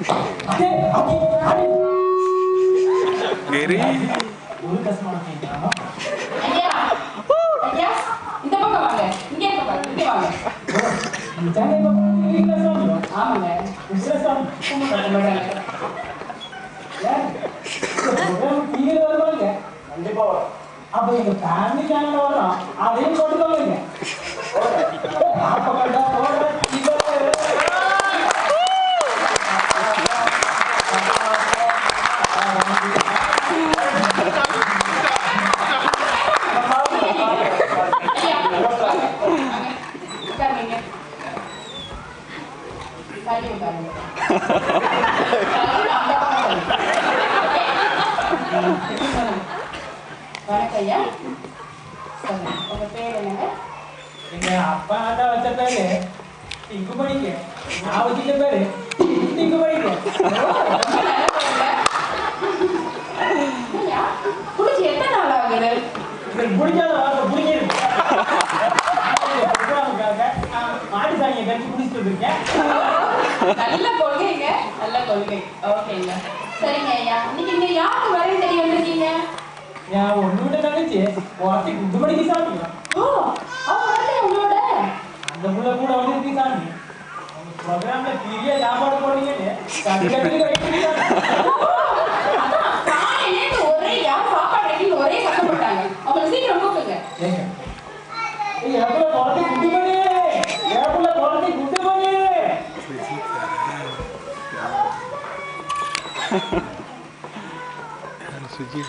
Gary. இந்த பக்கம் வாங்க. இங்கே பாருங்க. இங்கே வாங்க. ஆமாங்க. கண்டிப்பா வரும். அப்ப எங்க ஃபேமிலி சேனல் வரும். அதையும் போட்டுக்கோங்க. அப்ப கண்டா போடுற வணக்கம்யா. உங்க பேர் என்னங்க? எங்க அப்பா ஆட்டா வச்ச பேரு டிங்கு படிக்க. நான் வச்சுட்ட பேரு டிங்கு படிக்க. குடிச்சு எத்தனை நாள் ஆகுது? பிடிக்காத வார்த்தை பிடிக்கிறது. மாடி சாணியை கட்டி குடிச்சிட்டு இருக்கேன். நல்ல கொள்கைங்க, நல்ல கொள்கை. ஓகேங்க. சரிங்க ஐயா, இன்னைக்கு இங்க யாருக்கு வரைய தெரிய வந்திருக்கீங்க? நான் ஒண்ணு தங்கச்சி வார்த்தை குண்டு படிக்க சாப்பிடுங்க. ஓ, அவங்க வரல உங்களோட? அந்த புள்ள கூட வந்து சாமி ப்ரோக்ராம்ல பெரிய சாப்பாடு போடுறீங்கன்னு ஒரே யார் சாப்பாடு ரெடி ஒரே கஷ்டப்பட்டாங்க. அவங்க சீக்கிரம் கூப்பிடுங்க. எவ்வளவு குழந்தை குண்டு பண்ணி எவ்வளவு குழந்தை குண்டு பண்ணி Suji.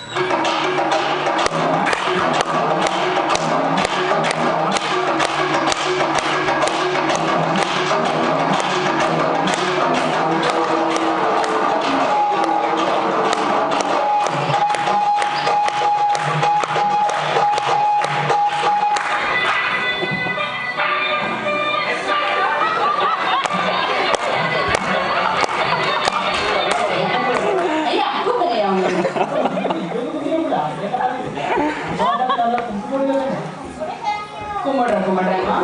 கும்பிடுறேம்மா.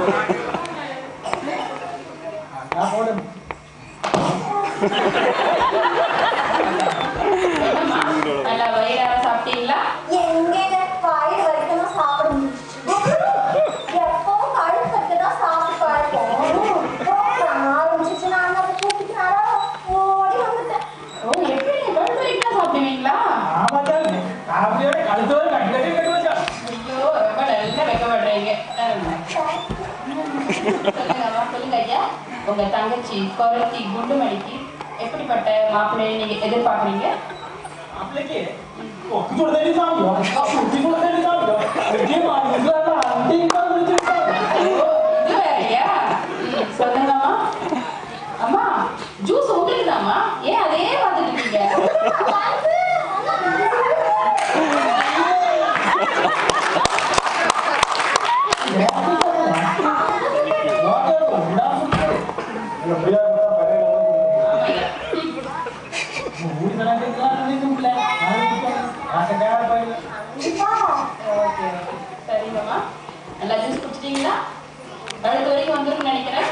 நல்லா வயிறார சாப்பிட்டீங்களா? எங்க வயிறு வரைக்கும் தான் சாப்பிட முடியும். எப்பவும் கழுத்துக்கு தான் சாப்பிட்டு பழக்கம். ஆரம்பிச்சிச்சுன்னா அந்த கூப்பிட்டுனாரா ஓடி வந்துட்டேன். ஓ, எப்படி நீங்க கழுத்து வரைக்கும் சாப்பிடுவீங்களா? அப்படியோட கழுத்தோட கட்டி கட்டி கட்டி வச்சா. ஐயோ, ரொம்ப நல்லா வைக்கப்படுறீங்க. சொல்லுங்க ஐயா, உங்க தங்கச்சி குரத்தி குண்டுமணிக்கு எப்படிப்பட்ட மாப்பிள்ளையை நீங்க எதிர்பார்க்குறீங்க? மாப்பிள்ளைக்கு ஒப்பி கொடுத்தே சாப்பிடும். ஒப்பி கொடுத்தே சாப்பிடும். இது வேறையா? சொல்லுங்கம்மா. அம்மா, ஜூஸ் உங்களுக்கு தாம்மா. ஏன் அதே பார்த்துட்டு இருக்கீங்க? சரிங்கம்மா, நல்லா ஜூஸ் குடிச்சிட்டீங்களா? அடுத்த வரைக்கும் வந்துருன்னு நினைக்கிறேன்.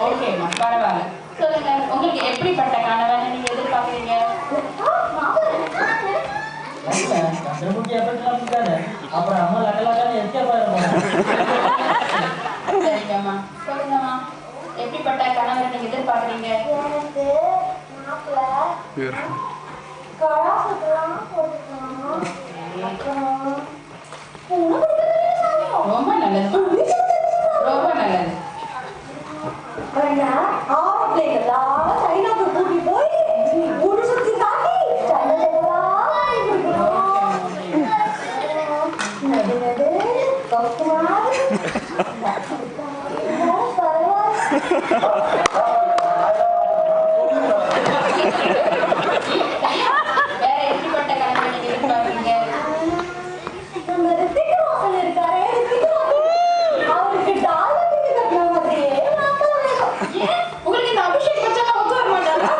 ஓகேம்மா, பரவாயில்ல. சொல்லுங்க, உங்களுக்கு எப்படிப்பட்ட கணவனை நீங்க எதிர்பார்க்குறீங்க? அப்புறம் அம்மா லட்டலாட்டான்னு சரிங்கம்மா, சொல்லுங்கம்மா, எப்படிப்பட்ட கணவனை நீங்க எதிர்பார்க்குறீங்க? எனக்கு மாப்பிள்ளை கலாசத்தெல்லாம் போட்டுக்கணும். ரொம்ப நல்லது, ரொம்ப நல்லது. ஆம்பளைங்கெல்லாம் சைனாக்கு கூட்டி போய் ஊரு சுத்தி காட்டி நடு நடு வேற எப்படிப்பட்ட கணவனை நீங்க எதிர்பார்க்குறீங்க? நம்ம ரித்திக் ரோஷன் இருக்காரே, ரித்திக் ரோஷன் அவருக்கு டாலர் கட்டின மாதிரியே ஏன் உங்களுக்கு இந்த அபிஷேக் பச்செல்லாம் ஒத்து வர மாட்டாரா?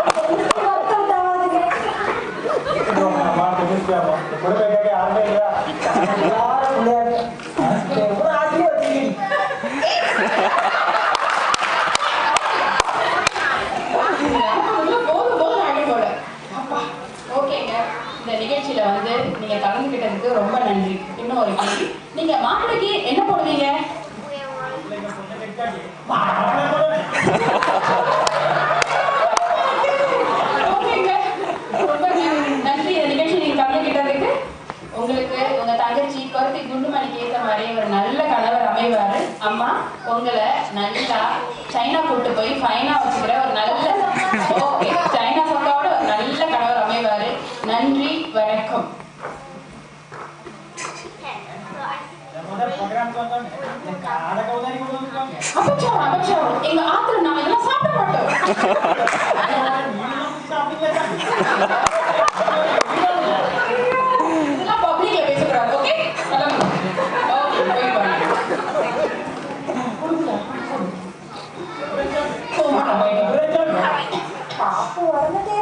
ஒரு கேள்வி. நீங்க மாப்பிளைக்கு என்ன போடுவீங்க? ஓகேங்க. ரொம்ப நன்றி இந்த நிகழ்ச்சி நீங்க கலந்துக்கிட்டதுக்கு. உங்களுக்கு உங்க தங்கச்சி கருத்தி குண்டுமணிக்கு ஏற்ற மாதிரி ஒரு நல்ல கணவர் அமைவாரு. அம்மா உங்களை நல்லா சைனா கூட்டு போய் ஃபைனா வச்சுக்கிற ஒரு நல்ல ஓகே சைனா சொல்லாவோட ஒரு நல்ல கணவர் அமைவாரு. நன்றி, வணக்கம். அபச்சாரம் எங்க ஆத்துல நாம இதெல்லாம் சாப்பிட மாட்டோம். இதெல்லாம் பப்ளிக்ல பேசக்கூடாது. ஓகே பாப்பு வரதே